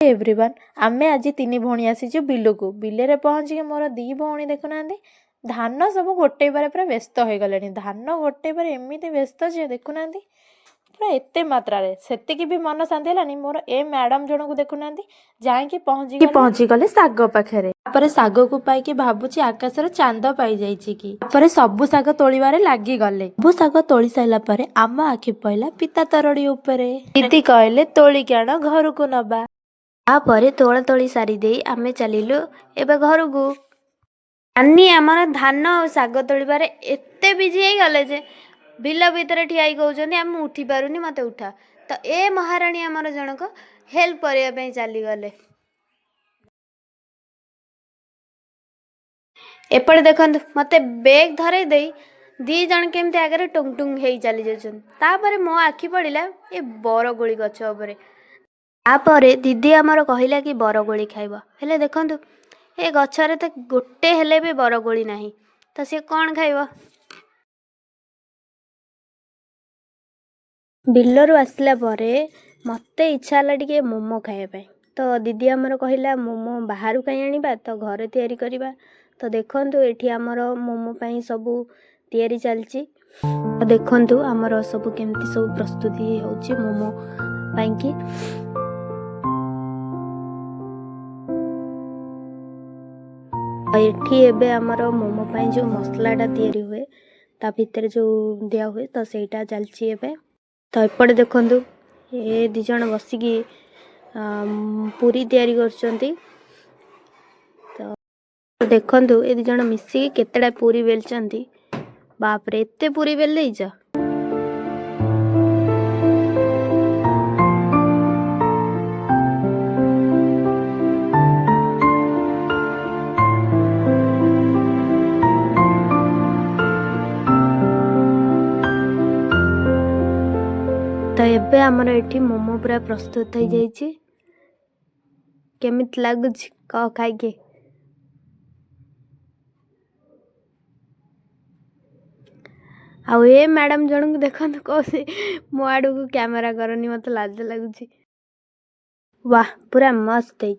Everyone आमे आज 3 भौणी आसीचु बिलुकु बिले पहुँचिक मोर 2 भौणी देखुना धान सब गोटे पूरा व्यस्त हो गले धान गोटे एमती व्यस्त जे देखुना पूरा एते मात्रा से भी मन शांति है मोर ए मैडम जन को देखुना जाकि पहुँची गले साग पाखे साग को पाई भावुची आकाश चांद पाई जाइए कि सबू साग तोड़े लगी गले सबू साग तोली सारा पर आम आखि पइला पिता तरड़ी उपरे दीदी कहले तोलिक आण घर को नबा तापर तोला तोली सारी दे आमे चलिलु एबे घर को अन्नी आमर धान और साग तोड़बार एते बिजी हो गले जे बिल भितर ठिया कहते आम उठी पारुनी मत उठा तो ए महाराणी आमर जनक हेल्प करने चली गले एपटे देखो मत बेग धरे दे 2 जन केमती आगे टुंग टुंग हो चली जापर मो आखि पड़ा ये बरगोली गछ उपर तापर दीदी आमर कहला कि बरगोली खाइब हेले देखंतु ए गछरे तो गोटे हेले भी बरगोली नहीं तो सी कौन खाइब बिलरू आसला परे मते इच्छा है टे मोमो खाइबा तो दीदी आमर कहला मोमो बाहर कहीं आनिबा तो घर तैयारी करबा तो देखंतु एठी आमर मोमो पई सबू तैयारी चलची तो देखंतु आमर सबू केमती सब प्रस्तुति होची मोमो पई की एठी एबे आमर मोमो पई जो मसलाटा तैयारी हुए ता भितर जो दिया हुए तो सेटा चलची एबे तो एपटे देखंतु ए 2 जन बसिकी पूरी तैयारी करछंती तो देखंतु ए 2 जन मिसिकी केतेडा पूरी बेलचंती बाप रे एते पूरी बेल देइछ तो एबे हमर एठी मोमो पूरा प्रस्तुत हो जाइए केमित लागुच कह खाइके आउ ए मैडम जन को देखो कौन मो आड़ को कैमेरा करनी मत लाज लगुच वाह पूरा मस्त है।